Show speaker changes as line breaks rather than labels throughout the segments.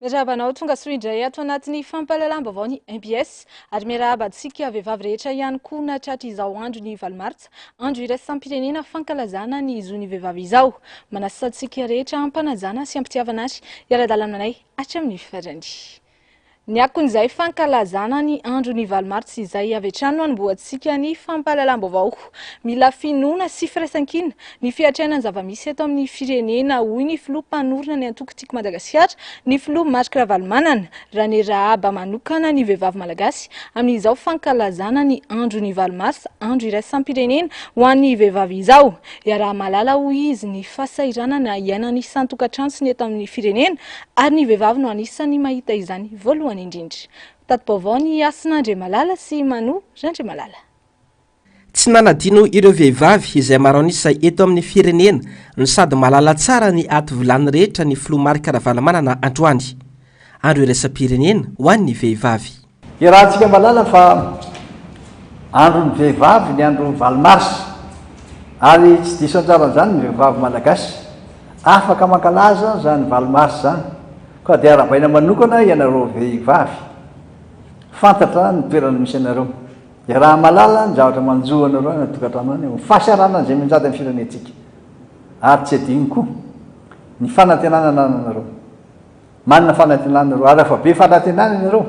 Miarabanao tonga soa indray ato anatin'ny fampahalalam-baovao ny MBS ary miarabantsika vehivavy rehetra ihany koa nahatratra izao andro ny valomartsa andro iraisam-pirenena fankalazana ny zon'ny vehivavy izao. Manasantsika rehetra ampanajana sy ampitiavana azy iara-dalana aminay hatramin'ny farany. Ny akon'izay fankalazana ny andro ny valomartsa izay avy hatrany no anombohantsika ny fampahalalam-baovao. Mila finoana sy firaisan-kina ny fiatrainany zava-misy eto amin'ny firenena hoy ny filoha mpanorona ny antoko-tiako Madagasikara, ny filoha Marc Ravalomanana, Rany Rahaba manokana ny vehivavy malagasy amin'izao fankalazana ny andro ny valomartsa andro iraisam-pirenena ho an'ny vehivavy izao. Raha malala hoy izy ny fahasahiranana iainany isan-tokantrano sy ny eto amin'ny firenena ary ny vehivavy no anisan'ny mahita izany voalohany indrindra. Tato-baovao ny Asin'Andre Malala sy Manu Randre Malala.
Tsy nanadino ireo vehivavy izay maro an'isa eto amin'ny firenena no sady malala tsara ny ato volany rehetra ny filoha Marc Ravalomanana androany. Andro iraisam-pirenena ho an'ny vehivavy.
Rahantsika malala fa andro ny vehivavy ny andro valomarsa ary tsy diso anjara zany ny vehivavy malagasy afaka mankalaza zany valomarsa zany. Ka dia aravaina manokana ianareo vehivavy fantatra ny toerana misy anareo. Dia raha malala ny zavatra manjoa anareo any tokantrano any fahasarana zay minjady amin'ny firenentsika. Ary tsy adino koa ny fanantenana anareo. Manana fanantenana anareo ary rehefa be fanantenana anareo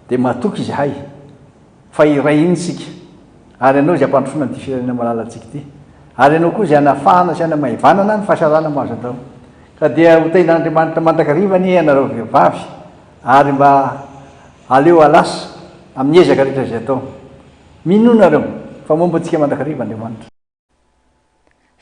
dia matoky izahay fa iray iny sika. Ary ianao izay ampandrosoana ny firenena malala antsika ity. Ary ianao koa izay anafahana sy anamahivanana ny fahasarana mahazo atao. Ka dia ho tehin'Andriamanitra mandrakarivany ianareo vehivavy ary mba aleo alasa amin'ny ezaka rehetra izay atao. Minonareo fa momba antsika mandrakariva Andriamanitra.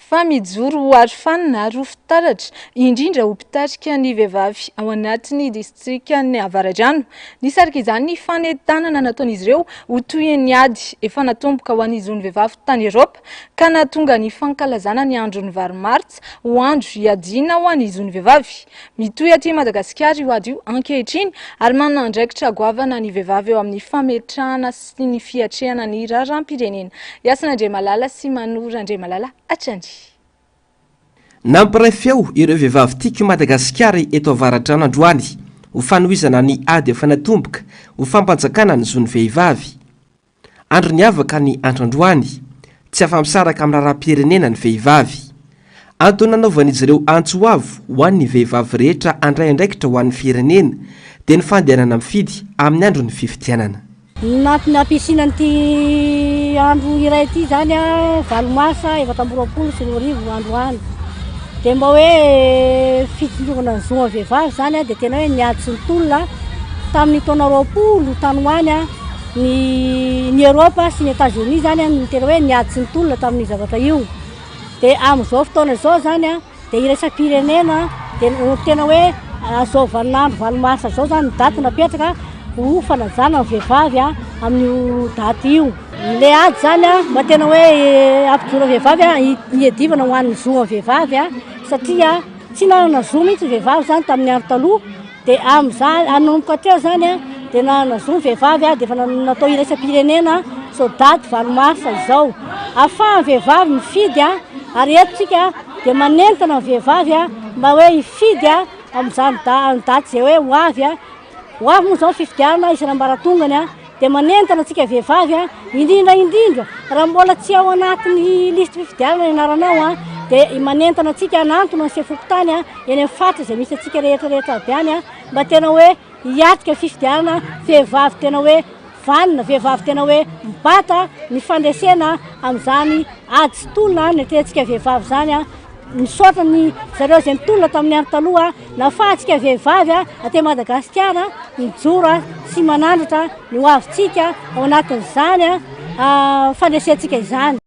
Fa mijoro ho arofanina ary ho fitaratra indrindra ho mpitarika ny vehivavy ao anatin'ny distrika ny Avaradrano. Nisarika izany ny fanentanana nataon'izy ireo ho toy ny ady efa natomboka ho an'izy ny vehivavy tany Eropa ka nahatonga ny fankalazana ny andro ny valomartsa ho andro iadiana ho an'izy ny vehivavy. Mitohy aty Madagasikara io ady io ankehitriny ary manana andraikitra goavana ny vehivavy eo amin'ny fametrahana sy ny fiatrehana ny raharaham-pirenena. Asin'Andre Malala sy Manu Randre Malala hatrany.
Nampiray feo ireo vehivavy tiako Madagasikara eto Avaradrano androany ho fanohizana ny ady efa natomboka ho fampanjakana ny zon'ny vehivavy. Andro ny avaka ny andro androany tsy afa-misaraka amin'ny raharaham-pirenena ny vehivavy. Antony nanaovan'izy ireo antsoavo ho an'ny vehivavy rehetra andray andraikitra ho an'ny firenena dia ny fandehanana mifidy amin'ny andro ny fifidianana.
Nampisinan'ity andro iray ity zany valomarsa efatra amby roapolo sy roa arivo androany. Dia mba hoe fitsinjovana ny zon'ny vehivavy zany dia tena hoe niady sy nitolona tamin'ny taona roapolo tanoany ny Eropa sy ny États-Unis zany ny tena hoe niady sy nitolona tamin'ny zavatra io. Dia amin'izao fotoana izao zany dia iraisam-pirenena dia tena hoe zao valinandro valomarsa zao zany ny daty napetraka ho fanajana ny vehivavy amin'io daty io. Le ady zany mba tena hoe ampijoro vehivavy hiadivana ho an'ny zon'ny vehivavy satria tsy nanana zo mihitsy vehivavy zany tamin'ny andro taloha dia amin'izany anomboka teo zany dia nanana zo vehivavy dia efa natao iraisam-pirenena zao daty valomarsa izao. Ahafahan'ny vehivavy mifidy ary etontsika dia manentana ny vehivavy mba hoe hifidy amin'izany daty zay hoe ho avy moa izao fifidianana isan'ambaratongany dia manentana antsika vehivavy indrindra raha mbola tsy ao anatin'ny listy fifidianana ianaranao dia manentana antsika nantona ny sefokotany eny amin'ny faritra izay misy antsika rehetrarehetra aby any mba tena hoe hiatrika fifidianana vehivavy tena hoe vanina, vehivavy tena hoe mibata ny fandresena amin'izany ady sy tolona ny atentsika vehivavy zany misaotra ny zareo izay nitolona tamin'ny andro taloha nahafahantsika vehivavy aty Madagasikara mijoro sy manandratra ny ho avintsika ao anatin'izany fandresentsika izany.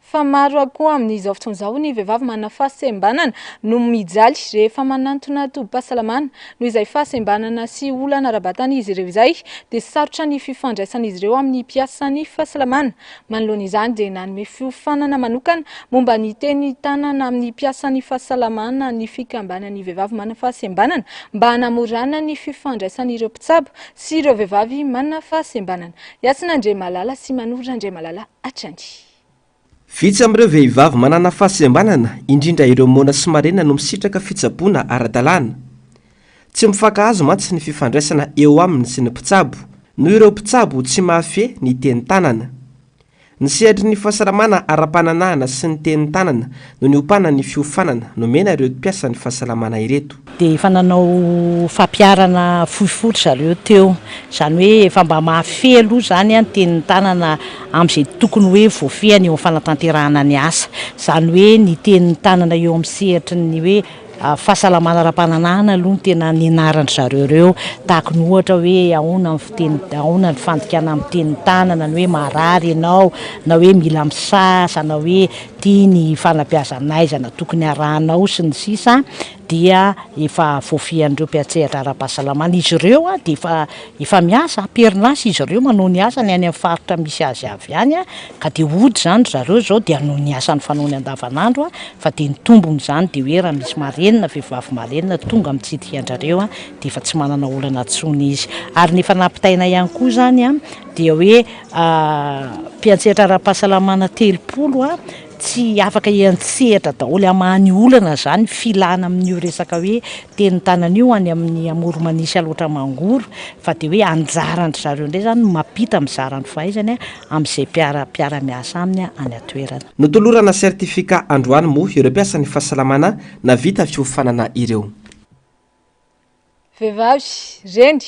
Fa maro koa amin'izao fotoana izao ny vehivavy manana fahasembanana no mijaly rehefa manantona tobim-pahasalamana noho izay fahasembanana sy olana ara-batana izy ireo izay dia sarotra ny fifandraisan'izy ireo amin'ny mpiasan'ny fahasalamana. Manoloana izany dia nanome fiofanana manokana momba ny teny tanana amin'ny mpiasan'ny fahasalamana ny fikambanan'ny vehivavy manana fahasembanana mba hanamorana ny fifandraisan'ireo mpitsabo sy ireo vehivavy manana fahasembanana. Asin'Andre Malala sy Manu Randre Malala hatrany.
Vitsy amin'ireo vehivavy manana fahasembanana indrindra ireo mona sy marena no misitraka fitsaboana ara-dalàna. tsy mifankahazo mantsy ny fifandraisana eo aminy sy ny mpitsabo noho ireo mpitsabo tsy mahafe ny teny tanana. Ny sehatry ny fahasalamana ara-pananahana sy ny teny tanana no ny opana ny fiofanana no mena ireo mpiasa ny fahasalamana ireto.
Dia efa nanao fampiarana fohifotra zareo teo, izany hoe efa mba mahafehy aloha zany ny teny tanana amin'izay tokony hoe voafehany eo amin'ny fanatanterahana ny asa, izany hoe ny teny tanana eo amin'ny sehatry ny hoe fahasalamana ara-pananahana aloha ny tena nianarany zareo ireo, tahaka ny ohatra hoe ahoana ny fandikana amin'ny teny tanana, ny hoe marary ianao na hoe mila misasa na hoe tia ny fanabeazanaizana tokony arahanao sy ny sisa, dia efa voafihan'ireo mpiatsehatra ara-pahasalamana. Izy ireo dia efa miasa am-perinasa izy ireo manao ny asa ny any amin'ny faritra misy azy avy any ka dia ody zany zareo zao dia hanao ny asany fanaony andavanandro fa dia ny tombony zany dia hoe raha misy marenina vehivavy marenina tonga mitsidika andrareo dia efa tsy manana olana tsony izy. Ary ny efa nampitaina ihany koa zany dia hoe mpiatsehatra ara-pahasalamana 30 tsy afaka iantsehatra daholo amahany olana zany filana amin'io resaka hoe teny tanana io any amin'ny amoro-manisy aloatra mangoro, fa dia hoe anjarany zareo indray zany mampita mizarany fahaizany amin'izay mpiara-miasa aminy any atoerana.
Notolorana sertifika androany moa ireo mpiasa ny fahasalamana na vita fiofanana ireo.
Vehivavy reny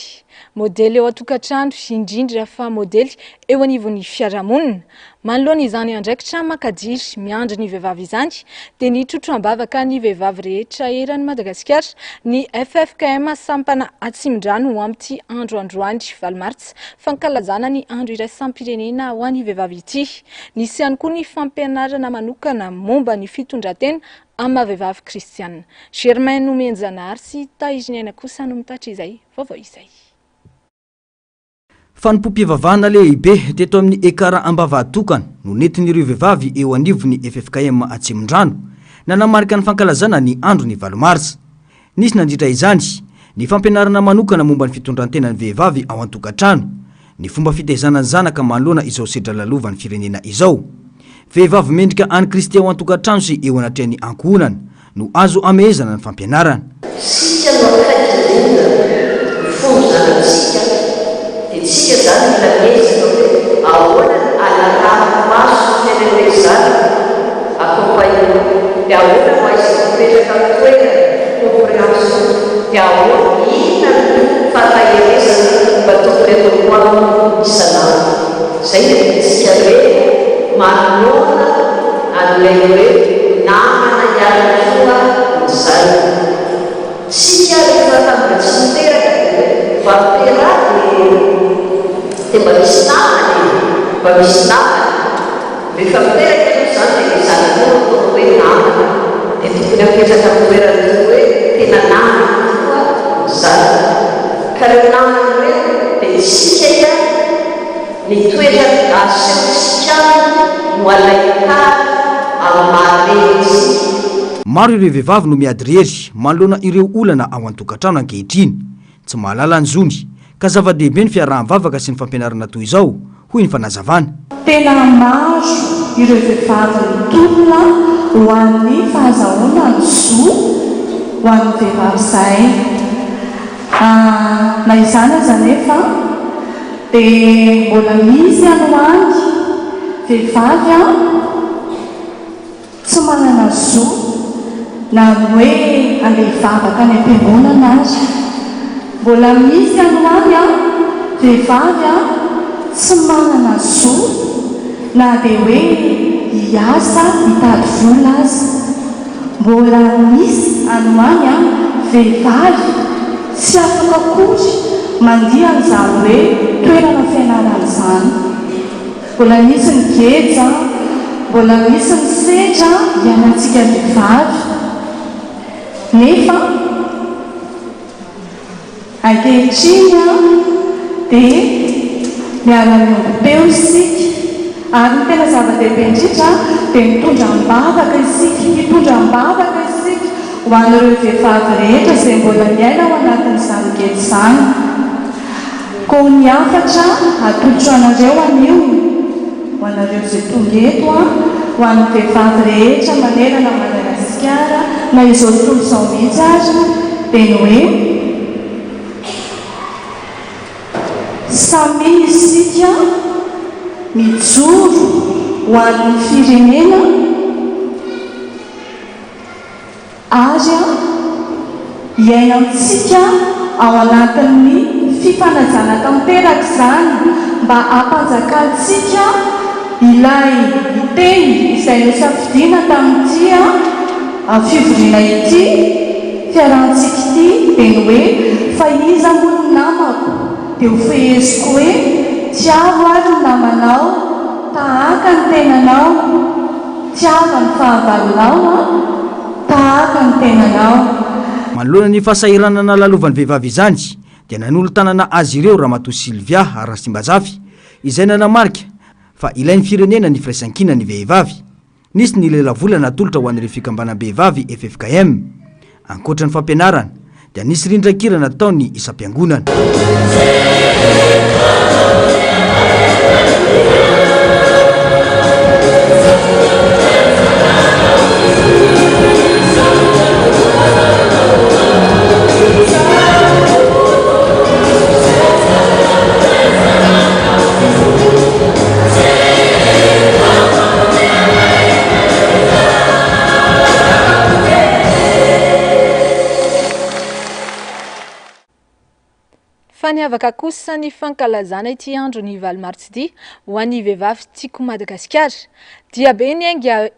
modely eo atokantrano indrindra fa modely eo anivon'ny fiarahamonina manoloana izany andraikitra makadiry miandry ny vehivavy izany dia ny trotro-ambavaka ny vehivavy rehetra eran'ny Madagasikara ny FFKM sampana Atsimondrano ho amin'ity andro androany Valomartsa fankalazana ny andro iraisam-pirenena ho an'ny vehivavy ity. Nisy ihany koa ny fampianarana manokana momba ny fitondran-tena amin'ny vehivavy kristianina. Germain Nomenjanary sy Taizinaina kosa no mitatra izay vaovao izay.
Fanompo-pivavahana lehibe teto amin'ny ekara ambavahadokana no nentin'ireo vehivavy eo anivon'ny FFKM Atsimondrano nanamarika ny fankalazana ny andro ny Valomartsa. Nisy nandritra izany ny fampianarana manokana momba ny fitondran-tenan'ny vehivavy ao an-tokantrano, ny fomba fitaizana ny zanaka manoloana izao sedra lalovan'ny firenena izao. Vehivavy mendrika any Kristy ao an-tokantrano sy eo anatrehany ankohonana no azo amehezana ny fampianarana.
Sika no akaiky fomba zanantsika dia tsika zany milamezana hoe ahoana alalahako maso firenena izany accompagnement dia ahoana mahaizaka mipetraka toerana compréhension dia ahoana ina ny fataherezana mba tokony atao isanandro. Zay dia tsika hoe manoloana an'ilay hoe namana ihany koa izany. Tsika rehefa tamina tsy miteraka vampera dia mba misy namany rehefa miteraka io zany dia zananao atao hoe namana dia tokony apetraka toerana hoe tena namana koa izany. Ka reo namana hoe dia tsika ihany ny toerana asehontsika no alaikary amin'ny maharehtsika.
Maro ireo vehivavy no miady rery manoloana ireo olana ao an-tokantrano ankehitriny, tsy mahalala ny zony ka zava-dehibe ny fiaraha-mivavaka sy ny fampianarana toy izao hoy ny fanazavana.
Tena maro ireo vehivavy mitolona ho an'ny fahazahoana ny zo ho an'ny vehivavy izay. Na izany aza nefa dia mbola misy any hoany vehivavy tsy manana zo na hoe alehivavaka ny am-piangonana azy. Mbola misy any hoany vehivavy tsy manana zo na dia hoe hiasa hitady vola azy. Mbola misy any hoany vehivavy tsy afaka kory mandiha an'izany hoe toerana fianarana izany. Mbola misy ny geja, mbola misy ny sedra hianantsika vehivavy nefa ankehitriny dia miara-miongom-peo isika ary ny tena zava-dehibe indrindra dia mitondram-bavaka isika ho an'ireo vehivavy rehetra izay mbola miaina ao anatin'izany gety izany. Koa ny afatra atolotra anareo anio ho anareo izay tonga eto ho an'ny vehivavy rehetra manerana Madagasikara na izao tontolo izao mihitsy azy dia ny hoe samy isika mijoro ho an'ny firenena ary iaina amintsika ao anatin'ny fifanajana tanteraka izany mba hampanjakantsika ilay teny izay nosafidiana tamin'ity fivoriana ity fiarahantsika ity dia ny hoe fa iza moa ny namako dia ho feheziko hoe tiavo ary ny namanao tahaka ny tenanao tiava ny fahavalonao tahaka ny tenanao.
manoloana ny fahasahiranana lalovan'ny vehivavy izany dia nanolo tanana azy ireo Ramatoa Sylvia Rasimbazafy izay nanamarika fa ilain'ny firenena ny firaisan-kina ny vehivavy. Nisy ny lelavolana tolotra ho an'ireo fikambanam-behivavy FFKM. Ankoatra ny fampianarana dia nisy rindran-kira nataony isam-piangonana.
Faniavaka kosa ny fankalazana ity andro ny Valomartsa ity ho an'ny vehivavy tiako Madagasikara. Dia be ny ainga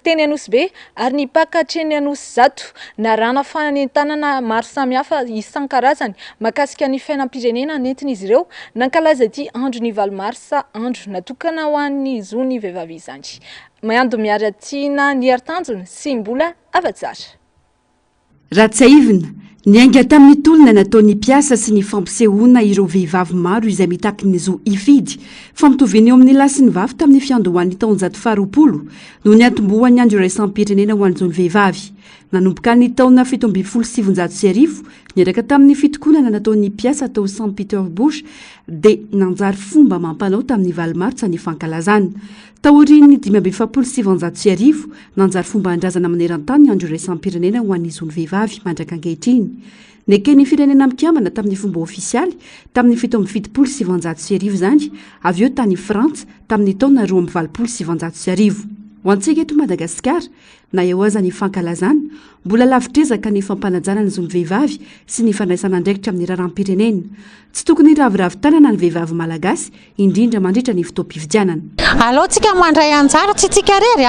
teny Anosy ary ny pakatreny Anosy zato narana fananentanana maro samihafa isan-karazany mahakasika ny fiainam-pirenena nentin'izy ireo nankalaza ity andro ny Valomartsa, andro natokana ho an'ny zony vehivavy izany. Mayando miara-tiana ny aritanjony sy mbola afa-tsara.
Ratsaivina ny ainga tamin'ny tolona nataony mpiasa sy ny fampisehoana ireo vehivavy maro izay mitaky ny zo ifidy fa mitovy eo amin'ny lahy sy ny vavy tamin'ny fiandohan'ny taonjato faharoapolo no ny atombohan'ny andro iraisam-pirenena ho an'izao ny vehivavy. Nanomboka ny taona 1770 niraka tamin'ny fitokonana nataony mpiasa tao Saint Petersburg dia nanjary fomba mampanao tamin'ny Valomartsa ny fankalazana. Taorian'ny 1770 nanjary fomba andrazana maneran-tany andro iraisam-pirenena ho an'izao ny vehivavy mandraka ankehitriny. Nekeny firenena mikambana tamin'ny fomba ofisialy tamin'ny 1770 zany, avy eo tany Frantsa tamin'ny taona 1770. Ho antsika eto Madagasikara na eo aza ny fankalazana mbola lavitrezaka ny fampanajana ny zony vehivavy sy ny fandraisana andraikitra amin'ny raharam-pirenena. Tsy tokony ravitanana ny vehivavy malagasy indrindra mandritra ny fotoam-pividianana.
Allo tsika mandray anjara tsy tsika rery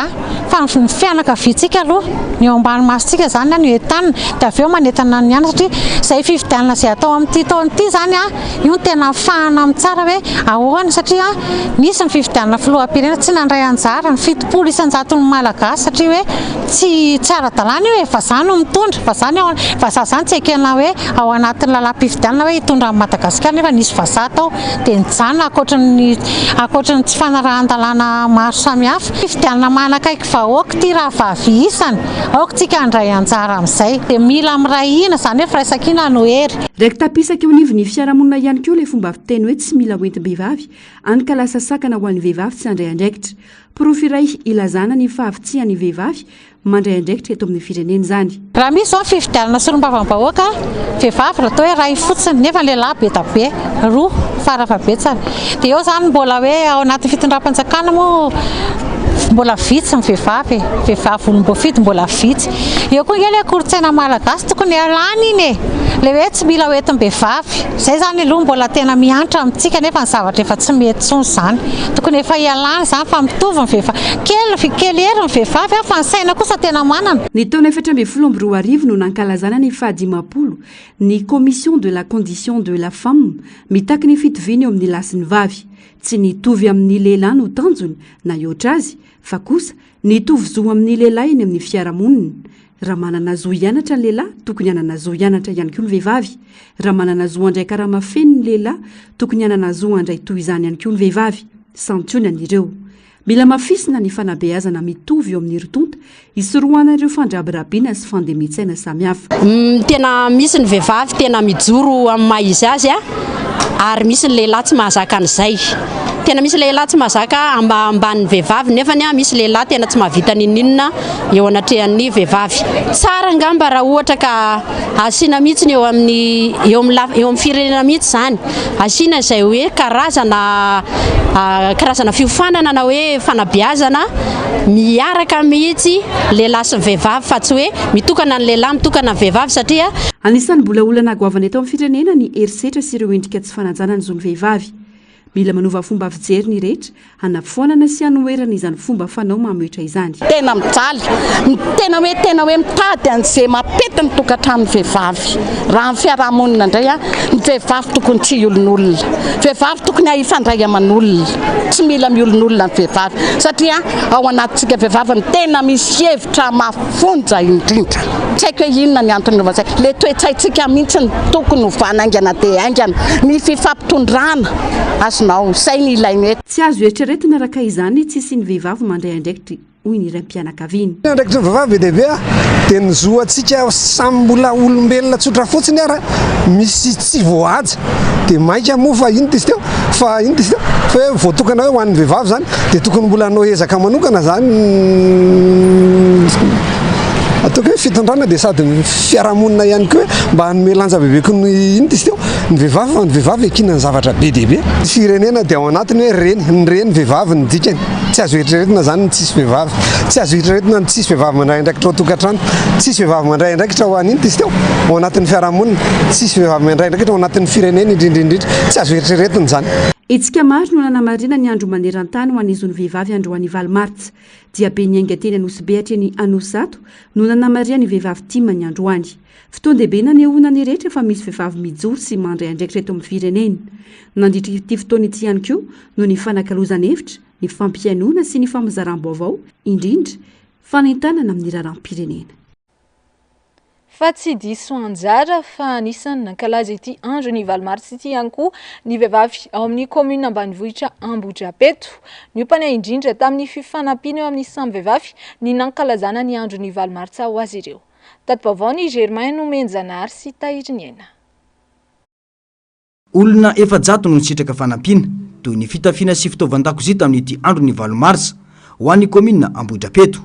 fa ny fianakaviantsika aloha ny eo ambany masitsika zany ny entanina dia avy eo manentana ny ana satria izay fividianana izay atao amin'ity taon'ity zany io ny tena afahana amin'ny tsara hoe ahoana satria misy ny fividianana filoham-pirenena tsy nandray anjara ny fitopolo isan-jaton'ny malagasy satria hoe tsy ara-dalàna io fa zany no mitondra fa zany zany tsy ekena hoe ao anatin'ny lalam-pividianana hoe hitondra amin'ny Madagasikara nefa nisy vazaha tao dia nijanona akoatra ny tsy fanarahan-dalàna maro samihafa. Fividianana manakaiky vahoaka ity raha vavy isany aoka tsika handray anjara amin'izay dia mila mirahina zany hoe firaisan-kina no hery.
Raika tapisaka eo anivon'ny fiarahamonina ihany koa ilay fomba fiteny hoe tsy mila hoentim-behivavy ankalasa sakana ho an'ny vehivavy tsy handray andraikitra. Profy iray ilazana ny fahavitsian'ny vehivavy mandray andraikitra eto amin'ny firenena zany.
Raha misy zao fividianana solombavam-bahoaka vehivavy raha toa hoe ray fotsiny nefa lehilahy be da be roa farafabetsany dia eo zany mbola hoe ao anaty fitondram-panjakana moa mbola vitsy ny vehivavy volom-boafidy mbola vitsy. Eo koa ilay kolotsaina malagasy tokony alany iny le hoe tsy mila hoentim-behivavy izay zany aloha mbola tena miantra amintsika nefa ny zavatra efa tsy mety tsony zany tokony efa ialany zany fa mitovy ny vehivavy kely ery ny vehivavy fa ny saina kosa tena manana.
Ny taona 1720 no nankalazana ny fahadimapolo ny commission de la condition de la femme mitaky ny fitoviana eo amin'ny lahy sy ny vavy. Tsy nitovy amin'ny lehilahy no tanjony na iotra azy fa kosa nitovy zo amin'ny lehilahy eny amin'ny fiarahamonina. Raha manana zo hianatra ny lehilahy tokony hanana zo hianatra ihany koa ny vehivavy. Raha manana zo handray karamafeny ny lehilahy tokony hanana zo handray toy izany ihany koa ny vehivavy. Santiony an'ireo. Mila mafisina ny fanabeazana mitovy eo amin'ny ritonta isorohana ireo fandrabirabiana sy fandemintsaina samihafa.
Tena misy ny vehivavy tena mijoro amin'ny maha izy azy ary misy ny lehilahy tsy mahazaka an'izay. tena misy lehilahy tsy mahazaka ambany vehivavy nefany misy lehilahy tena tsy mahavita ninninona eo anatrehan'ny vehivavy. Tsara ngamba raha ohatra ka asiana mihitsy eo amin'ny firenena mihitsy zany. Asiana izay hoe karazana fiofanana na hoe fanabeazana miaraka mihitsy lehilahy sy vehivavy fa tsy hoe mitokana ny lehilahy mitokana ny vehivavy satria
anisan'ny mbola olana agoavana eto amin'ny firenena ny herisetra sy ireo endrika tsy fanajana ny zony vehivavy. Mila manova fomba fijery ny rehetra hanafoanana sy hanoerana izany fomba fanao mametra izany.
Tena mijaly, tena hoe mitady an'izay mapety ny tokantrano vehivavy. Raha ny fiarahamonina indray ny vehivavy tokony tsy olon'olona. Vehivavy tokony hifandray aman'olona. Tsy mila miolon'olona ny vehivavy satria ao anatintsika vehivavy tena misy hevitra mafonja indrindra. Tsy haiko hoe inona ny antony vazay. Le toe-tsaintsika mihitsy ny tokony ho vanaingana dia aingana. Ny fifampitondrana
tsy azo eritreretina raka izany tsisy ny vehivavy mandray andraikitry hoy ny raim-pianakaviany.
Andraikitry ny vehivavy dehibe dia nizoantsika samy mbola olombelona tsotra fotsiny ara misy tsy voahaja dia maika moa fa ino izy teo fa hoe voatokana hoe ho an'ny vehivavy zany dia tokony mbola hanao ezaka manokana zany ataoko hoe fitondrana dia sady fiarahamonina ihany koa hoe mba hanome lanja bebe koa ino izy teo ny vehivavy fa ny vehivavy ekinany zavatra be dehibe. Firenena dia ao anatiny hoe ny reny vehivavy ny dikany. Tsy azo eritreretina zany ny tsisy vehivavy. Tsy azo eritreretina ny tsisy vehivavy mandray andraikitra ao tokantrano. Tsisy vehivavy mandray andraikitra ho an'ino izy teo ao anatin'ny fiarahamonina. Tsisy vehivavy mandray andraikitra ao anatin'ny firenena indrindra. Tsy azo eritreretina zany.
Etsika maro no nanamarina ny andro maneran-tany ho an'izony vehivavy androany Valomartsa. Dia be ny ainga teny Anosy hatreny Anosato no nanamaria ny vehivavy tima ny androany. Fotoan-dehibe nanehoana ny rehetra fa misy vehivavy mijoro sy mandray andraikitra eto amin'ny firenena. Nandritra ity fotoana ity ihany koa no ny fanakalozana hevitra, ny fampiainoana sy ny famozaram-baovao, indrindra fanentanana amin'ny raharam-pirenena.
Fa tsy diso anjara fa anisany nankalaza ity andro ny Valomartsa ity ihany koa ny vehivavy ao amin'ny commune ambanivohitra Ambohidrapeto. Niompana indrindra tamin'ny fifanampiana eo amin'ny samy vehivavy ny nankalazana ny andro ny Valomartsa ho azy ireo. Tato-baovao ny Germain Nomenjanary sy Tahiry Niena.
Olona efa-jato no nisitraka fanampiana toy ny fitafiana sy fitaovan-dakozia tamin'ity andro ny Valomartsa ho an'ny commune Ambohidrapeto.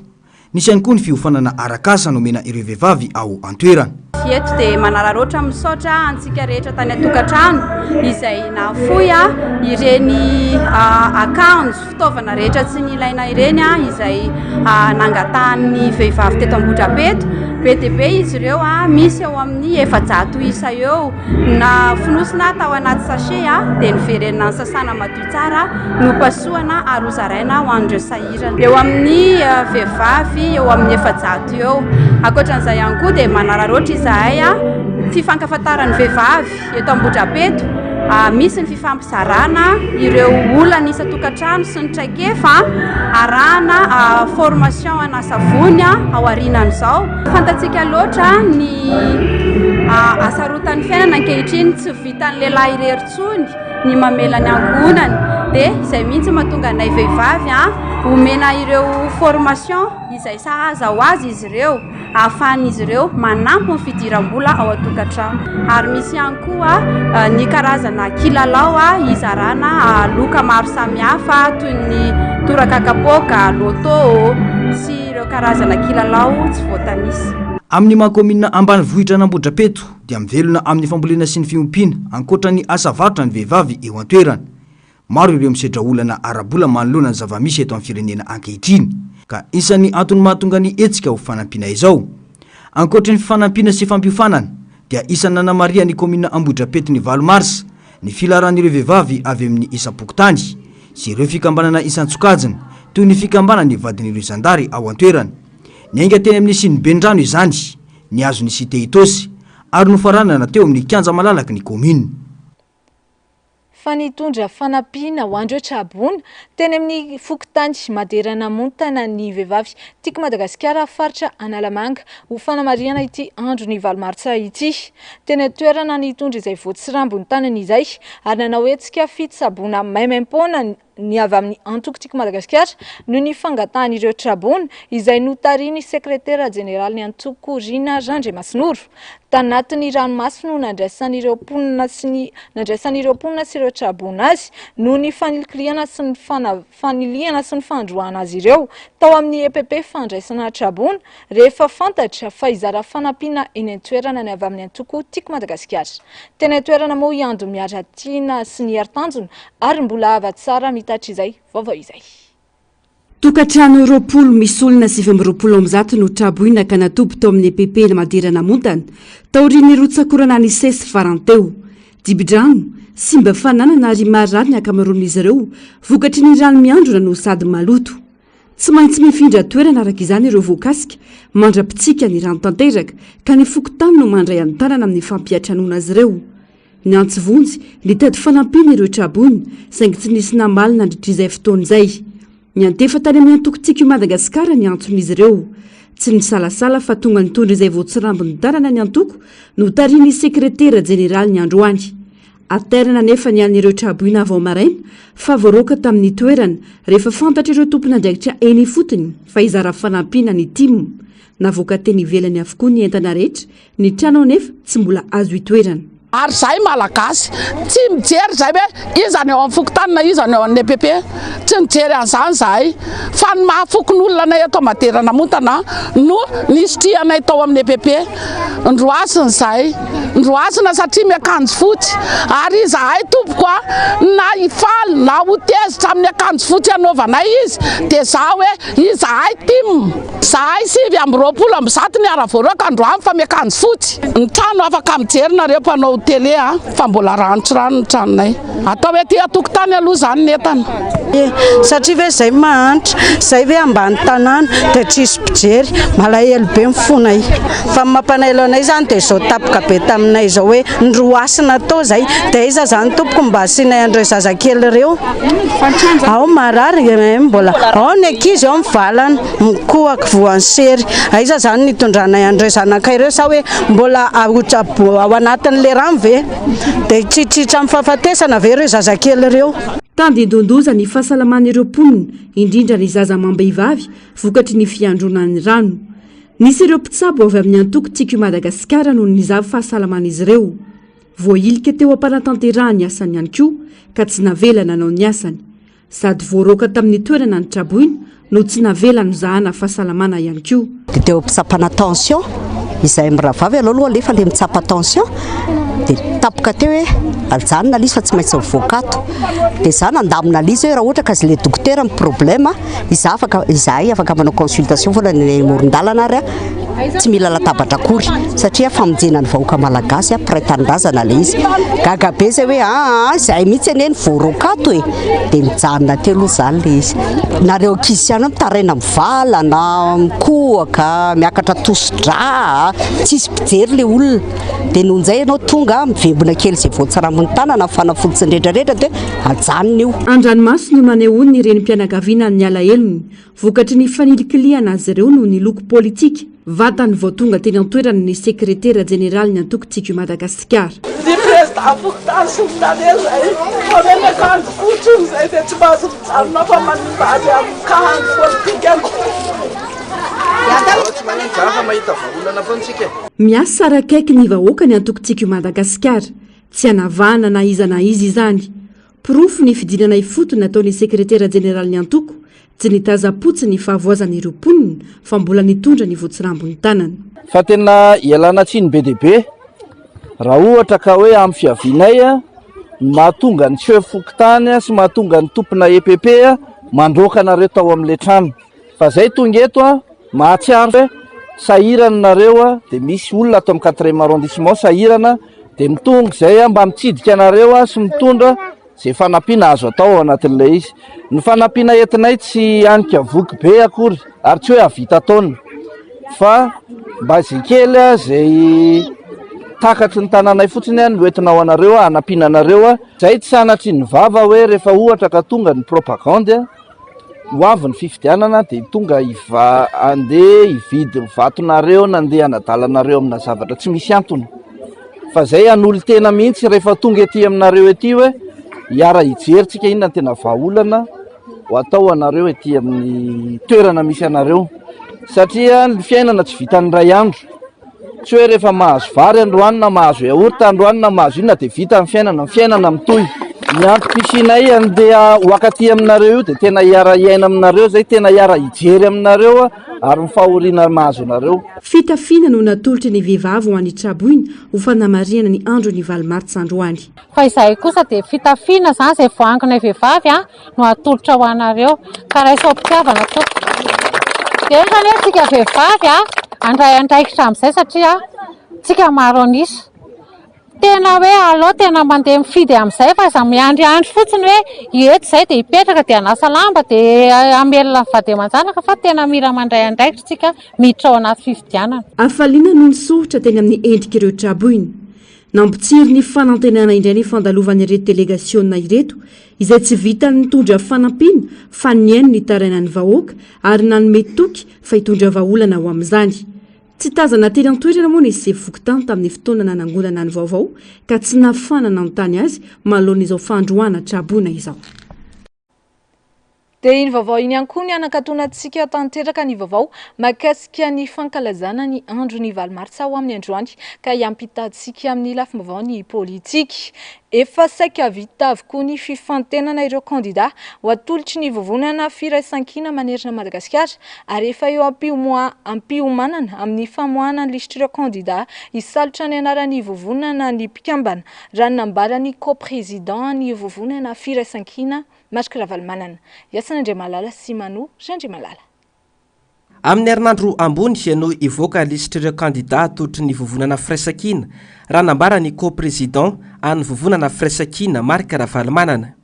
Nisy ihany koa ny fiofanana arak'asa nomena ireo vehivavy ao an-toerana.
Eto dia manararoatra misaotra antsika rehetra tany an-tokantrano izay nafoy ireny akanjo fitaovana rehetra tsy ny ilaina ireny izay nangatahany vehivavy teto Ambohidrapeto. Be dia be izy ireo misy eo amin'ny 400 isa eo na fonosina tao anaty sachet dia niverenina ny sasana madio tsara no pasohana arozaraina ho an'ireo sahirana. Eo amin'ny vehivavy eo amin'ny 400 eo. Ankoatran'izay ihany koa dia manararoatra izahay fifankafatarany vehivavy eto Ambohidrapeto. Misy ny fifampizarana ireo olana isa-tokantrano sy ny traikefa arahana formation ana savony ao aorianan'izao. Fantatsika loatra ny asarotan'ny fiainana ankehitriny tsy vitan'ny lehilahy irery intsony ny mamela ny angonany dia izay mihitsy mahatonga anay vehivavy omena ireo formation izay sahaza ho azy izy ireo ahafahan'izy ireo manampy ny fidiram-bola ao an-tokantrano. Ary misy ihany koa ny karazana kilalao izarana loka maro samihafa toy ny toraka kapoka, loto sy ireo karazana kilalao tsy voatanisa.
Amin'ny mahakomina ambanivohitra n'Ambohidrapeto dia mivelona amin'ny fambolena sy ny fiompiana ankoatra ny asa varotra ny vehivavy eo an-toerana. Maro ireo misedra olana arabola manoloana ny zava-misy eto amin'ny firenena ankehitriny ka isan'ny antony mahatonga ny etsika ho fanampiana izao. Ankoatra ny fanampiana sy fampiofanana dia isan'ny nanamaria ny komina Ambohidrapeto ny Valomartsa ny filaran'ireo vehivavy avy amin'ny isam-pokotany sy ireo fikambanana isan-tsokajiny toy ny fikambanany vadin'ireo zandary ao an-toerana. Niainga teny amin'ny siny bendrano izany ny azo ny site Itosy ary nofaranana teo amin'ny kianja malalaky ny komina.
Fa nitondra fanampiana ho andreo Tsabona teny amin'ny fokotany Maderanamontana ny vehivavy tiako Madagasikara faritra Analamanga ho fanamariana ity andro ny Valomartsa ity. Teny toerana nitondra izay voatsirambony tanany izay ary nanao hetsika fitsabona maimaim-poana ny avy amin'ny antoko-tiako Madagasikara no ny fangatan'ireo trabona izay notariny sekretera jeneraly ny antoko Rina Randremasinoro tanatin'ny ranomasina no nandraisan'ireo mponina sy ireo trabona azy no ny fanilikiliana sy ny faniliana sy ny fandroana azy ireo tao amin'ny EPP fandraisana trabona rehefa fantatra fa izara fanampiana eny an-toerana ny avy amin'ny antoko-tiako Madagasikara. Tena toerana moa iando miaratiana sy ny aritanjona ary mbola ava tsara mitatra izay vaovao izay.
Tokatrano roapolo misy olona 720 no traboina ka natompo tao amin'ny EPP Maderana Montana taorian'ny rotsakorana ny sesy faranteo. Dibidrano, simba fananana ary marary ny akamaroan'izy ireo vokatry ny rano miandrona no sady maloto. Tsy maintsy mifindra toerana araka izany ireo voakasika mandrapitsika ny rano tanteraka ka ny fokotany no mandray an-tanana amin'ny fampiatranona azy ireo. Ny antsivonjy nitady fanampiana ireo trabony saingy tsy nisy namaly nandritr'izay fotoan'izay. Ny antefa tany amin'ny antoko-tiako Madagasikara ny antson'izy ireo. Tsy ny salasala fa tonga nitondra izay voatsirambony darana ny antoko no tariny sekretera jeneraly ny androany. Aterana nefa ny an'ireo traboina avao maraina fa voaroka tamin'ny toerana rehefa fantatra ireo tompon'andraikitra eny fotony fa izara fanampiana ny timo. Navoaka teny ivelany avokoa ny entana rehetra ny trano nefa tsy mbola azo itoerana.
Ary zay malagasy tsy mijery zay hoe izany eo amin'ny fokotany na izany eo amin'ny EPP tsy mijery an'izany zay fa ny mahafokon'olona eto Maderana Montana no nisotrianay tao amin'ny EPP ndroasiny zay ndroasina satria miakanjo fotsy ary izahay tompoko na ifaly na hotezitra amin'ny akanjo fotsy anaovanay izy dia za hoe izahay tim zahay 720 ny aravoaraka androany fa miakanjo fotsy ny trano afaka mijery nareo mpanao tele fa mbola ranotrano ny tranonay atao hoe ty atokotany aloha zany netana
satria ve zay mahantra zay ve ambany tanàna dia tsisy mpijery malahelo be mifonay fa mampanahelo anay zany dia zao tapoka be taminay zao hoe ndroasina tao zay dia iza zany tompoko mba asianay andreo zazakely ireo ao marary mbola ao ny ankizy ao mivalana mikohaka voan'ny sery iza zany nitondranay andreo zanakay ireo sa hoe mbola ao anatin'le rano ve dia tsitritra amin'ny fahafatesana ve ireo zazakely ireo.
Tandy indondoza ny fahasalaman'ireo mponina indrindra ny zaza amam-behivavy vokatry ny fiandronan'ny rano. Nisy ireo mpitsabo avy amin'ny antoko-tiako Madagasikara no nizavy fahasalaman'izy ireo. Voailika teo am-panatanterahany asany ihany koa ka tsy navela nanao ny asany. Sady voaroka tamin'ny toerana ny traboina no tsy navela no zahana fahasalamana ihany koa.
Dia teo mpitsapana tension izay miravavy aloha alefa le mitsapa tension dia tapoka teo hoe aljanona lizy fa tsy maintsy mivoakato dia za nandamina lizy hoe raha ohatra ka le dokotera amin'ny problème izahay afaka manao consultation foana ny moron-dalana ary tsy mila latabatra akory satria famonjena ny vahoaka malagasy piray-tanindrazana le izy gagabe zay hoe zahay mihitsy ane ny voarokato e dia mijanona teo aloha zany le izy nareo ankizy ihany mitaraina mivala na mikohaka miakatra tosidra tsisy mpijery le olona dia noho nizay ianao tonga mivembona kely izay voatsirambony tanana fanafoditsy rehetrarehetra dia ajanona io.
Andranomasy no nanehoany ny renim-pianakaviana ny alahelony vokatry ny fanilikiliana azy ireo no ny loko politika vatany vao tonga teny an-toerana ny sekretera jeneraly ny antoko-tiako Madagasikara.
Ny président fokotany sy mitanely zay mamena akanjo fotsiny zay dia tsy mahazo mijanona fa manimbady amin'ny kahandro politika
miasa rakaiky ny vahoaka ny antoko-tiako Madagasikara tsy hanavahana na iza na izy izany. Pirofo ny fidinana ifotony nataon'ny sekretera jeneraly ny antoko tsy nitaza-potsy ny fahavoazan'ireo mponina fa mbola nitondra ny voatsirambony tanana.
Fa tena ialana tsiny be dia be raha ohatra ka hoe amin'ny fiavinay mahatonga ny chef fokotany sy mahatonga ny tompona EPP mandroaka nareo tao amin'le trano fa zay tonga eto mahatsiaro hoe sahirana nareo dia misy olona atao amin'ny 4e arrondissement sahirana dia mitonga zay mba mitsidika nareo sy mitondra zay fanampiana azo atao ao anatin'ilay izy. Ny fanampiana entinay tsy hanika voky be akory ary tsy hoe havita taona fa mba zay kely zay takatry ny tanànay fotsiny no entinao anareo hanampiana anareo zay tsy sanatry ny vava hoe rehefa ohatra ka tonga ny propagande ho avy ny fifidianana dia tonga andeha hividy vatonareo nandeha hanadalanareo amina zavatra tsy misy antony fa zay an'olo tena mihitsy rehefa tonga ety aminareo ety hoe hiara hijerytsika inona tena vahaolana ho atao anareo ety amin'ny toerana misy anareo satria ny fiainana tsy vitany ray andro tsy hoe rehefa mahazo vary androany na mahazo yaorta androany na mahazo inona dia vita ny fiainana mitohy ny antom-pisinay andeha hoakaty aminareo io dia tena hiara hiaina aminareo zay tena hiara hijery aminareo ary mifahoriana mahazo anareo.
Fitafiana no natolotra ny vehivavy ho an'ny Traboina ho fanamariana ny andro ny Valomartsa androany.
Fa izay kosa dia fitafiana zany izay voangona vehivavy no atolotra ho anareo ka raha isao mpitiavana tompoko. Dia zany hoe tsika vehivavy andray andraikitra amin'izay satria tsika maro anisa. Tena hoe alao tena mandeha mifidy amin'izay fa iza miandry fotsiny hoe eto izay dia hipetraka dia hanasa lamba dia amelona vady aman-janaka fa tena mila mandray andraikitra tsika miditra ao anaty fifidianana.
Afaliana no nisoritra teny amin'ny endrik'ireo Traboina. Nampitsiry ny fanantenana indray ny fandalovan'ny ireto delegasiona ireto izay tsy vitany nitondra fanampiana fa niainy ny tarainan'ny vahoaka ary nanome toky fa hitondra vahaolana ho amin'izany. Tsy tazana teny an-toerana moa ny Sefokotany tamin'ny fotoana nanangonana ny vaovao ka tsy nafanana ny tany azy manoloana izao fandroana Traboina izao.
Dia iny vaovao iny ihany koa ny anakatonantsika tanteraka ny vaovao mahakasika ny fankalazana ny andro ny Valomartsa ho amin'ny androany ka hiampitahantsika amin'ny lafim-baovao ny politika. Efa saika vita avokoa ny fifantenana ireo kandida ho atolotry ny vovonana firaisan-kina manerana Madagasikara ary efa eo ampiomanana amin'ny famoahana ny lisitra ireo kandida hisalotra ny anaran'ny vovonana ny mpikambana raha nambarany co-président ny vovonana firaisan-kina Masikira Valomanana. Yasanandre Malala Simano, Jandre Malala.
Amin'ny herinandro ambony no ivoaka lisitra ireo kandida atolotry ny vovonana firaisan-kina raha nambarany co-président any vovonana firaisan-kina Masikira Valomanana.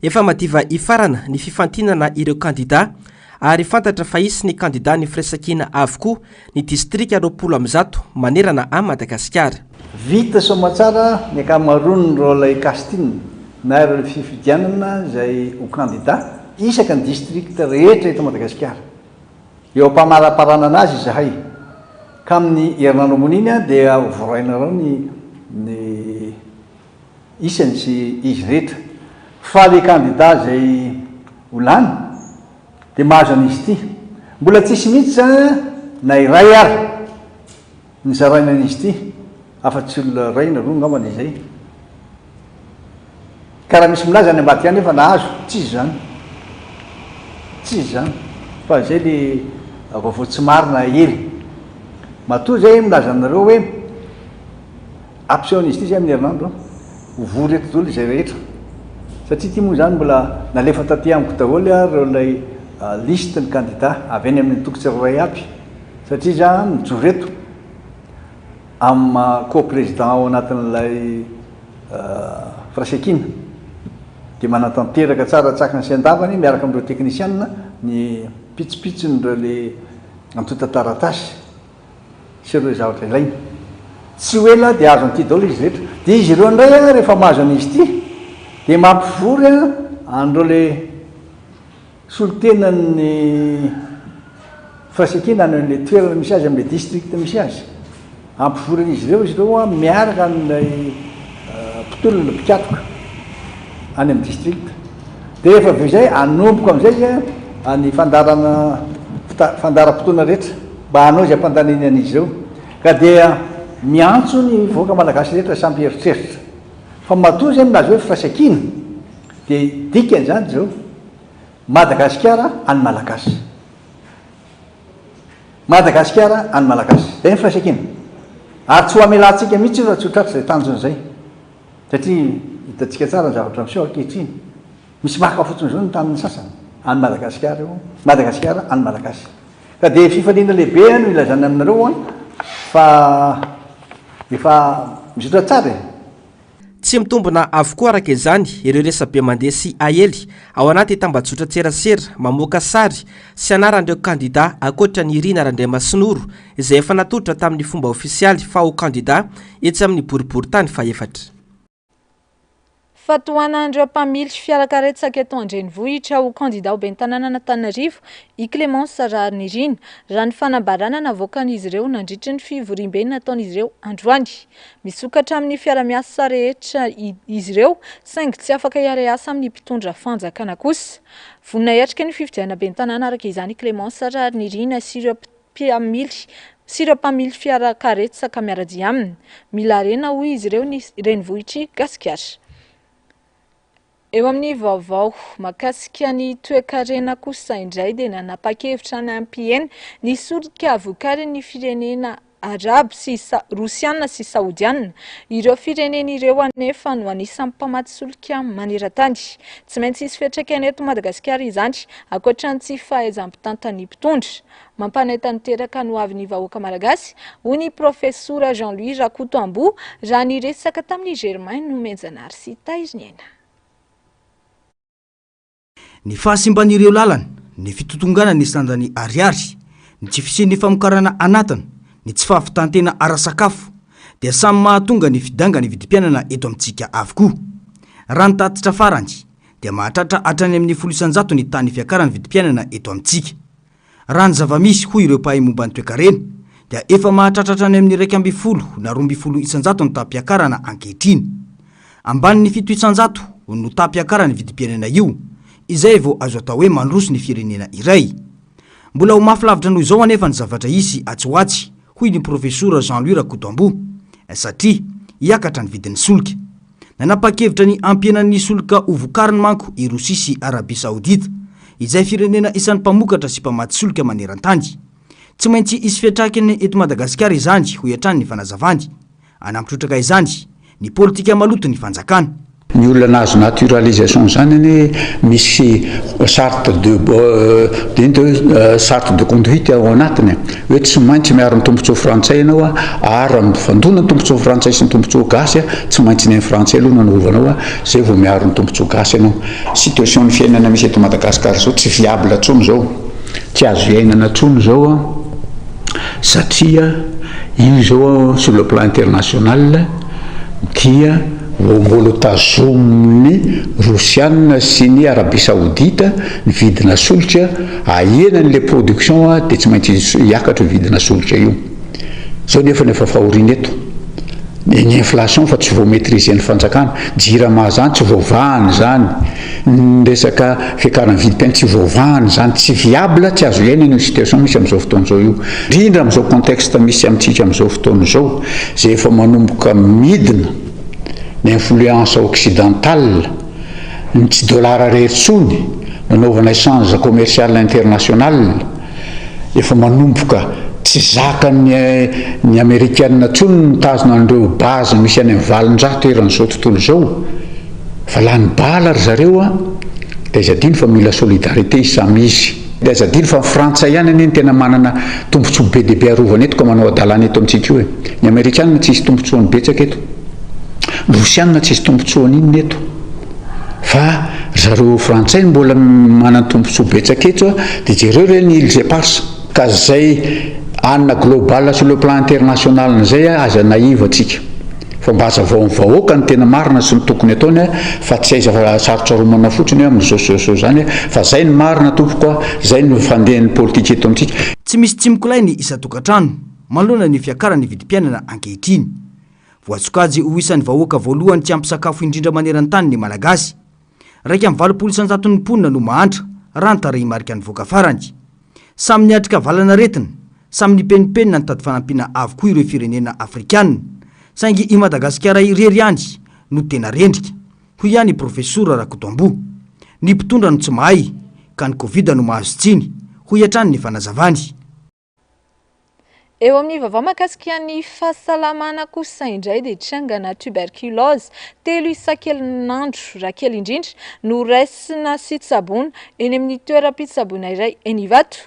Efa madiva ifarana ny fifantinana ireo kandida ary fantatra fa isy ny kandida ny firaisan-kina avokoa ny distrika 20 manerana a Madagasikara.
Vita somatsara ny akamaroany rolay Castine na ireo fifidianana izay ho kandida isaka ny distrikta rehetra eto Madagasikara. Eo ampamaraparanana azy izahay ka amin'ny herinandro ambony iny dia vorainareo ny isany sy izy rehetra fa le kandida izay ho lany dia mahazo an'izy ity mbola tsisy mihitsy zany na iray ary ny zaraina an'izy ity afa-tsy olona ray na roa ngambana izay ka raha misy milaza any ambadika any efa nahazo tsisy zany fa zay le vaovao tsy marina hely matoa zay milaza aminareo hoe ampisehoan'izy ity zay amin'ny herinandro ho vory eto daholo izay rehetra satria ty moa zany mbola nalefa taty amiko daholo reo lay liste ny kandida avy any amin'ny tokotsiray aby satria za mijoro eto amin'ny co-président ao anatin'ilay firaisan-kina dia manatanteraka tsara tsaka ny sy-andavany miaraka amin'ireo teknisianina ny pitsopitson'ireo le antota taratasy sy ireo zavatra ilaina tsy hoela dia azo an'ity daholo izy rehetra dia izy ireo indray rehefa mahazo an'izy ity dia mampivory andreo le solotenany firaisan-kina any le toerana misy azy amin'le distrikta misy azy ampivory izy ireo miaraka amin'ilay mpitolona mpikatoka any amin'ny distrikta dia rehefa avy zay anomboko amin'izay ny fandaram-potoana rehetra mba hanao izay ampandaniny an'izy ireo ka dia miantso ny voaka malagasy rehetra samby heritreritra fa matoa zay milaza hoe firaisan-kina dia dikany zany zao Madagasikara any malagasy Madagasikara any malagasy zay ny firaisan-kina ary tsy ho amelantsika mihitsy raha tsy ho tratra izay tanjon'izay satria hitantsika tsara ny zavatra miseho ankehitriny misy maka fotsiny zao ny tamin'ny sasany any Madagasikara io Madagasikara any malagasy ka dia fifaliana lehibe no ilazana aminareo fa efa misotra tsara
tsy mitombona avokoa araka izany ireo resabe mandeha sy ahely ao anaty tambajotra tserasera mamoaka sary sy anaran'ireo kandida akoatra ny Irina Randriamasinoro izay efa natolotra tamin'ny fomba ofisialy fa ho kandida etsy amin'ny boribory tany faefatra.
Fatoanandro mpamily fiarakaretsaka eto Andrenivohitra ho candidat ho ben'ny tanàna Antananarivo i Clémence Rarinirina raha ny fanambarana navoakan'izy ireo nandritry ny fivoriam-be nataon'izy ireo androany. Misokatra amin'ny fiara-miasa rehetra izy ireo saingy tsy afaka hiara-asa amin'ny mpitondra fanjakana kosa. Vonina hiatrika ny fifidiana ben'ny tanàna araka izany Clémence Rarinirina sy ireo mpamily fiarakaretsaka miarady aminy. Mila rena hoy izy ireo ny Renivohitry Gasikara. Eo amin'ny vaovao mahakasika ny toe-karena kosa indray dia nanapa-kevitra ny ampihany ny solika vokarin'ny ny firenena Arabo sy Rosiana sy Saodiana. Ireo firenena ireo anefa no anisan'ny mpamaty solika maneran-tany. Tsy maintsy hisy fiantraikany eto Madagasikara izany ankoatran'ny tsy fahaizam-pitantany mpitondra. Mampanentana teraka no avy ny vahoaka malagasy hoy ny profesora Jean-Louis Rakotombo raha niresaka tamin'ny Germain Nomenjanary sy Tairiniana.
Ny fahasimban'ireo lalana, ny fitotongana ny sandany ariary, ny tsy fisian'ny famokarana anatana, ny tsy fahafitantena ara-sakafo, dia samy mahatonga ny fidanga ny vidim-piainana eto amintsika avokoa. Raha ny tatitra farany, dia mahatratra hatrany amin'ny 100 ny tany fiakarany vidim-piainana eto amintsika. Raha ny zava-misy hoy ireo mpahay momba ny toe-karena, dia efa mahatratra hatrany amin'ny 200 na 200 ny tampiakarana ankehitriny. Ambanin'ny 700 no tampiakarany vidim-piainana io, izay vao azo atao hoe mandroso ny firenena iray. Mbola ho mafilavitra noho izao anefa ny zavatra isy atsoatsy hoy ny profesora Jean-Louis Rakotombo satria hiakatra ny vidin'ny solika. Nanapa-kevitra ny ampianan'ny solika ho vokariny manko i Rosia sy Arabia Saodita, izay firenena isan'ny mpamokatra sy mpamaty solika maneran-tany. Tsy maintsy isy fiantraikany eto Madagasikara izany ho hiatrany ny fanazavany. Anampitrotraka izany ny politika maloto ny fanjakana.
Ny olona azo naturalisation zany ny misy charte de conduite ao anatiny hoe tsy maintsy miaro ny tombontsoa frantsay ianao ary mifandona ny tombontsoa frantsay sy ny tombontsoa gasy tsy maintsy ny frantsay aloha nanaovanao zay vao miaro ny tombontsoa gasy ianao. Situation ny fiainana misy eto Madagasikara zao tsy viable atsony zao, tsy azo iainana atsony zao satria io zao sur le plan international dia mbola tazomin'ny Rosiana sy ny Arabia Saodita ny vidina solika ahenan'le production dia tsy maintsy hiakatra vidina solika io. Zao nefa ny efa fahoriana eto ny inflation fa tsy vao maîtriser ny fanjakana, jirama zany tsy vaovahany zany, ny resaka fiakarana vidim-piaina tsy vaovahany zany, tsy viable, tsy azo iainana io situation misy amin'izao fotoana izao io. Indrindra amin'izao contexte misy amintsika amin'izao fotoana izao zay efa manomboka midina ny influence occidentale, ny tsy dolara rehetritsony, nanaovana échange commercial international, efa manomboka tsy zaka ny Amerikanina tsony mitazona an'ireo base misy any amin'ny valonjato eran'izao tontolo izao, fa lany bala ry zareo dia izadiny fa mila solidarité samy izy. Dia izadiny fa frantsay ihany anie tena manana tombontsoa be dia be arovana eto ka manao adalana eto amintsika io. Ny Amerikanina tsy isy tombontsoany betsaka eto, Rosiana tsy isy tombontsoany inona eto, fa zareo frantsay mbola manana tombontsoa betsaka eto dia jereo reny ils éparses ka zay anna global sur le plan international zay aza naïve atsika fa mba aza vahoaka ny tena marina sy ny tokony ataony fa tsy aiza sarotra romana fotsiny amin'izao zany fa zay ny marina tompoko, zay ny fandehan'ny politika eto amintsika.
Tsy misy tsimokolainy isa-tokantrano manoloana ny fiakarany vidim-piainana ankehitriny. Voatsokajy ho isan'ny vahoaka voalohany tsy ampisakafo indrindra maneran-tany ny malagasy. Raika amin'ny 20% ny mponina no mahantra raha ny tarehy marika ny voaka farany. Samy niatrika valana retina, samy nipenipenina ny tady fanampiana avokoa ireo firenena Afrikanina, saingy i Madagasikara irery ihany no tena rendrika. Hoy ihany profesora Rakotombo, ny mpitondra no tsy mahay ka ny Covid no mahazo tsiny, hoy hatrany ny fanazavany.
Eo amin'ny vaovao mahakasika ny fahasalamana kosa indray dia trangana tuberculose 3 isan-kerinandro raha kely indrindra no raisina sy tsabona eny amin'ny toeram-pitsaboana iray eny Ivato.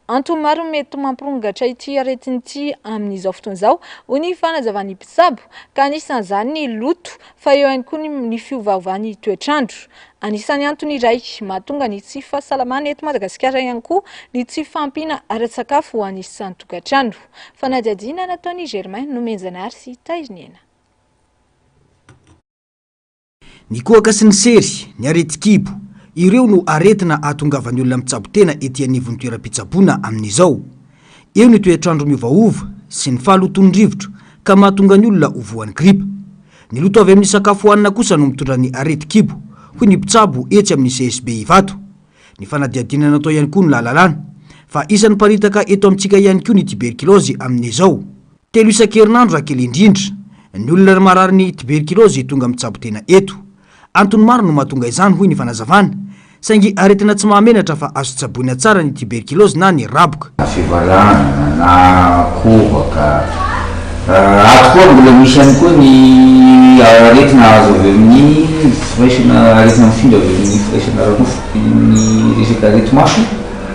Antony maro mety mampirongatra ity aretina ity amin'izao fotoana izao hoy ny fanazavany mpitsabo ka anisan'izany ny loto fa eo ihany koa ny fiovaovan'ny toetrandro. Anisany antony iray mahatonga ny tsy fahasalamana eto Madagasikara ihany koa ny tsy fahampiana ara-tsakafo ho anisan'ny tokantrano. Fanadihadiana nataon'i Germain Nomenjanary sy Tairiniana.
ny kohaka sy ny sery ny areti-kibo ireo no aretina ahatongavan'ny olona mitsabo tena ety anivon'ny toeram-pitsaboana amin'izao. Eo ny toetrandro miovaova sy ny fahalotondrivotro ka mahatonga ny olona hovoan'ny gripa. Ny loto avy amin'ny sakafo hohanina kosa no mitondra ny areti-kibo hoy ny mpitsabo etsy amin'ny CSB Ivato. Ny fanadiadinana natao ihany koa ny lahalalàna fa isan'ny paritaka eto amintsika ihany koa ny tuberculose amin'izao. 3 isan-kerinandro raha kely indrindra ny olona marary ny tuberculose tonga mitsabo tena eto. Antony maro no mahatonga izany hoy ny fanazavana saingy aretina tsy mahamenatra fa azo tsaboina tsara ny tuberculose na ny raboka.
Fivalana na kohaka ato koa mbola misy ihany koa ny aretina azo avy amin'ny firaisana aretina mifindra avy amin'ny firaisana ranofo ny resaka areti-maso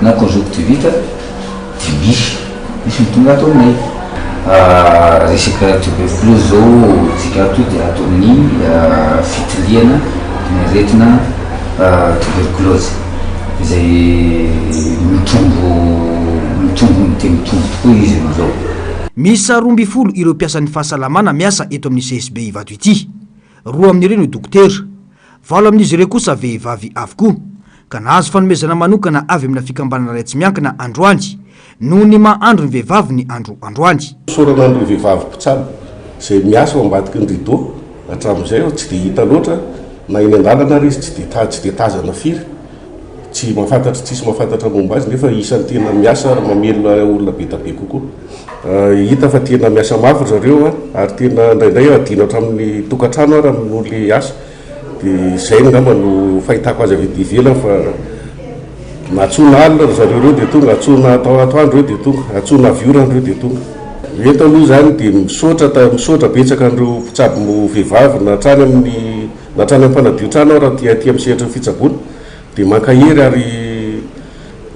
na conjonctivite dia misy mitonga ato aminay. Resaka tuberculose zao tsika ato dia ato amin'ny fitiliana ny aretina tuberculose izay mitombo tokoa izy amin'izao.
Misy 12 ireo mpiasan'ny fahasalamana miasa eto amin'ny CSB Ivato ity. 2 amin'ireo no dokotera, 4 amin'izy ireo kosa vehivavy avokoa ka nahazo fanomezana manokana avy amina fikambanana iray tsy miankina androany noho ny mahandro ny vehivavy ny androany.
Soranandro ny vehivavy mpitsabo izay miasa ao ambadiky ny rideau hatramin'izay tsy dia hita loatra na eny an-dalana ary izy tsy dia tazana firy, tsy mahafantatra tsisy mahafantatra momba azy nefa isan'ny tena miasa ary mamelona olona be tabe kokoa. Hita fa tena miasa mafy zareo ary tena indraindray adina hatramin'ny tokantrano ary amin'olona asa dia izay ngamba no fahitako azy avy ivelany fa natsona alina ry zareo reo dia tonga, atsona atao atoandro reo dia tonga, atsona aviorana reo dia tonga. Eto aloha zany dia misaotra betsaka an'ireo mpitsabo vehivavy na trany amin'ny mpanadio-trano raha ty amin'ny fitsaboana dia mankahery ary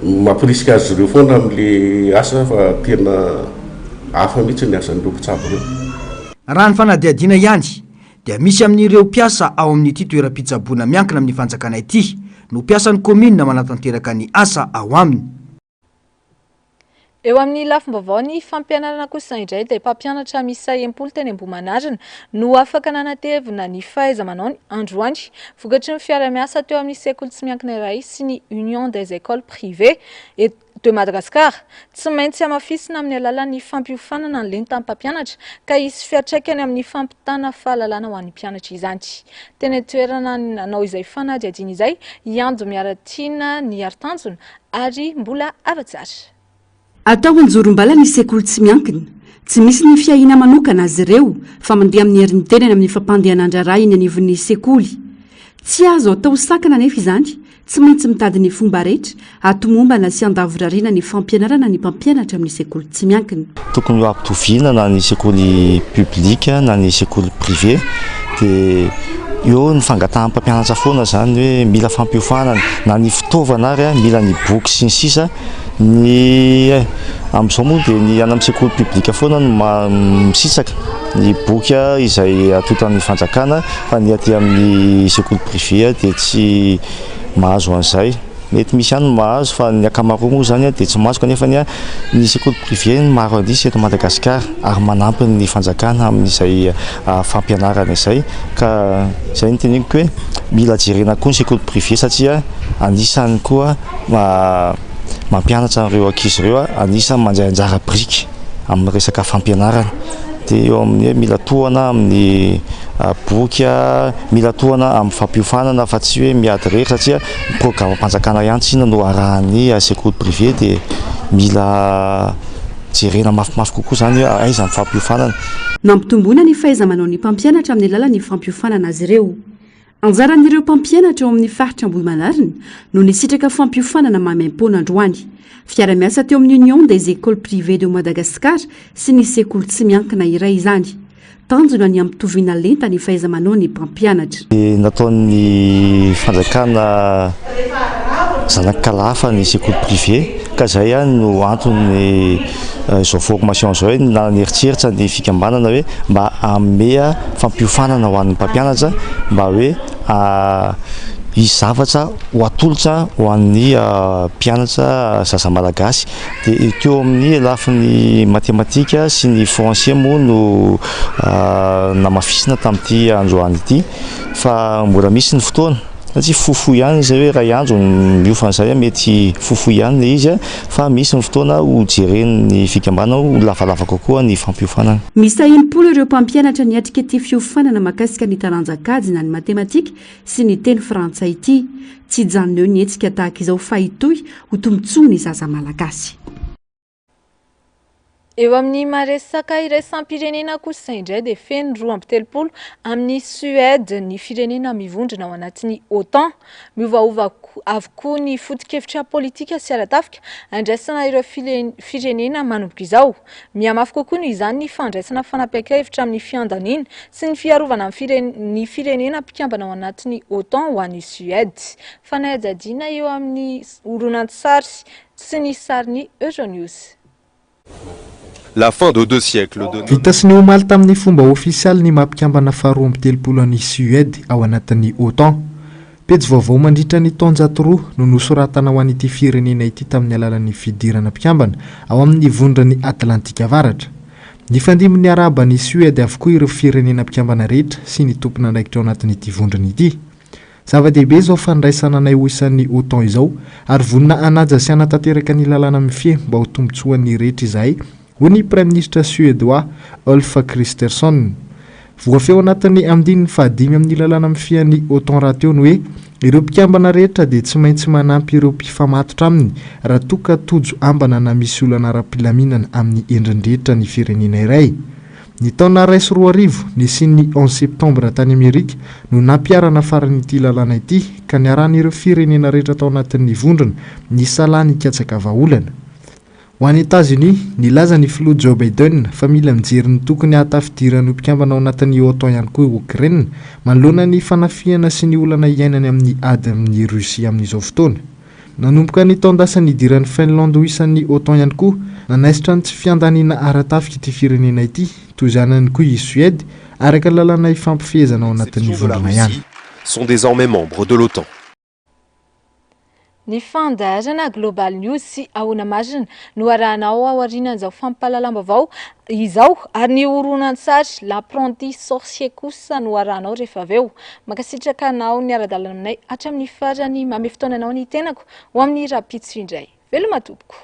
mampirisika azy ireo foana amin'le asa fa tena hafa mihitsy ny asan'ireo mpitsabo reo.
Raha ny fanadiadiana ihany dia misy amin'ireo mpiasa ao amin'ity toeram-pitsaboana miankina amin'ny fanjakana ity no mpiasan'ny komina manatanteraka ny asa ao aminy.
Eo amin'ny lafim-baovao ny fampianarana kosa indray dia mpampianatra miisa 70 teny Ambohimanarina no afaka nanatevina ny fahaiza-manao ny androany vokatry ny fiara-miasa teo amin'ny sekoly tsy miankina iray sy ny Union des écoles privées de Madagascar tsy maintsy amafisina amin'ny alalan'ny fampiofanana ny lenta mpampianatra ka hisy fiantraikany amin'ny fampitana fahalalana ho an'ny mpianatra izany. Teny toerana nanao izay fanadiadiana izay Iando Miaratina ny Artanjona ary mbola avatsara.
Atao anjorom-bala ny sekoly tsy miankina, tsy misy ny fiahina manokana azy ireo fa mandeha amin'ny herin'ny tenany amin'ny fampandehanandra ray iny anivon'ny sekoly. Tsy azo atao sakana nefa izany, tsy maintsy mitady ny fomba rehetra atomombana sy andavorariana ny fampianarana ny mpampianatra amin'ny sekoly tsy miankina.
Tokony ho ampitoviana na ny sekoly publika na ny sekoly privé dia eo ny fangatahany mpampianatra foana zany hoe mila fampiofanana na ny fitaovana ary mila ny boky sy ny sisa. Ny amin'izao moa dia ny any amin'ny sekoly publika foana no misitsaka ny boky izay atotan'ny fanjakana fa ny aty amin'ny sekoly privé dia tsy mahazo an'izay. Mety misy ihany mahazo fa ny akamaroa moa zany dia tsy mahazo kanefa ny sekoly privé maro andisy eto Madagasikara ary manampy ny fanjakana amin'izay fampianarana izay ka izay ny teneniko hoe mila jerena koa ny sekoly privé satria anisany koa mampianatra ireo ankizy ireo anisany mandray anjara briky amin'ny resaka fampianarana dia eo amin'ny mila tohana amin'ny boky mila tohana amin'ny fampiofanana fa tsy hoe miady rehetra satria programme mpanjakana ihany tsina no arahan'ny sekoly privé dia mila jerena mafimafy kokoa zany hoe aiza ny fampiofanana.
Mampitomboana ny fahaiza-manao ny mpampianatra amin'ny alalan'ny fampiofanana azy ireo. Anjaran'ireo mpampianatra ao amin'ny faritra Ambohimanarina no nisitraka fampiofanana mamaim-pona androany. Fiara-miasa teo amin'ny Union des écoles privées de Madagascar sy ny sekoly tsy miankina iray izany. Tanjona ny ampitoviana lenta ny fahaiza-manao ny mpampianatra.
Nataon'ny fanjakana zanakalafa ny sekoly privé ka izay no antony izao formation izao hoe naneritseritra ny fikambanana hoe mba amea fampiofanana ho an'ny mpampianatra mba hoe izy zavatra ho atolotra ho an'ny mpianatra zaza malagasy dia teo amin'ny lafiny matematika sy ny français moa no namafisina tamin'ity androany ity fa mbola misy ny fotoana satria fofo ihany izay hoe ray andro miofan'izay mety fofo ihany le izy fa misy ny fotoana ho jeren'ny fikambana ho lavalava kokoa ny fampiofanana.
Misy 30 ireo mpampianatra ny etikety fiofanana makasika ny taranjakajy na ny matematika sy ny teny frantsay ity tsy janona eo ny hetsika tahaka izao fa itoy ho tombontsoa ny zaza malagasy.
Eo amin'ny maresaka iraisam-pirenena kosa indray dia feno 2 amin'ny Suède ny firenena mivondrona ao anatin'ny OTAN. Miovaova avokoa ny foto-kevitra politika sy ara-tafika andraisana ireo firenena manomboka izao. Mihamafy kokoa noho izany ny fandraisana fanapahan-kevitra amin'ny fiandaniana sy ny fiarovana ny firenena mpikambana ao anatin'ny OTAN ho an'ny Suède. Fanahijadiana eo amin'ny horonan-tsary sy ny sarin'ny Euronews.
La fin de 2 siècles de...
Vita sy ny omaly tamin'ny fomba ofisialy ny mampikambana faharoa amby 30 an'i Suède ao anatin'ny OTAN. Pejy vaovao mandritra ny taonjato 2 no nosoratana ho an'ity firenena ity tamin'ny alalan'ny fidirana mpikambana ao amin'ny vondrany Atlantika avaratra. Ny fandimin'ny araba ny Suède avokoa ireo firenena mpikambana rehetra sy ny tompona andraikitra ao anatin'ity vondrany ity. Zava-dehibe izao fandraisana anay ho isan'ny OTAN izao ary vonina anaja sy anatanteraka ny lalàna mifehy mba ho tombotsoan'ny rehetra izahay ho ny Prime Ministre suédois Ulf Kristersson. Voafeo anatin'ny amdininy fahadimy amin'ny lalàna mifian'ny OTAN raha teo ny hoe ireo mpikambana rehetra dia tsy maintsy manampy ireo mpifamatotra aminy raha toka tojo ambana na misy olana ara-pilaminana amin'ny endrin-drehetra ny firenena iray. Ny taona 2024 ny sin'ny 11 septembre tany Amerika no nampiarana faran'ity lalàna ity ka niaran'ireo firenena rehetra tao anatin'ny vondrona ny salany katsaka vahaolana. Ho an'ny États-Unis, nilaza ny filoha Joe Biden fa mila mijery ny tokony hatafidirany mpikambana ao anatin'ny OTAN ihany koa Ukraine manoloana ny fanafiana sy ny olana iainany amin'ny ady amin'ny Russia amin'izao fotoana. Nanomboka ny taondasan'ny idiran'ny Finlande ho isan'ny OTAN ihany koa nanaisitra ny tsy fiandaniana ara-tafika ity firenena ity toy izany koa i Suède araka lalàna ifampifehezana ao anatin'ny vondrona ihany.
Sont désormais membres de l'OTAN.
Ny fandaharana Global News sy ahoana marina no arahanao ao aorianan'izao fampahalalam-baovao izao ary ny horonan-tsary l'apprenti sorcier kosa no arahanao rehefa avy eo. Mankasitraka anao ny ara-dalàna aminay hatramin'ny farany mame fotoana anao ny tenako ho amin'ny rapitso indray. Veloma tompoko.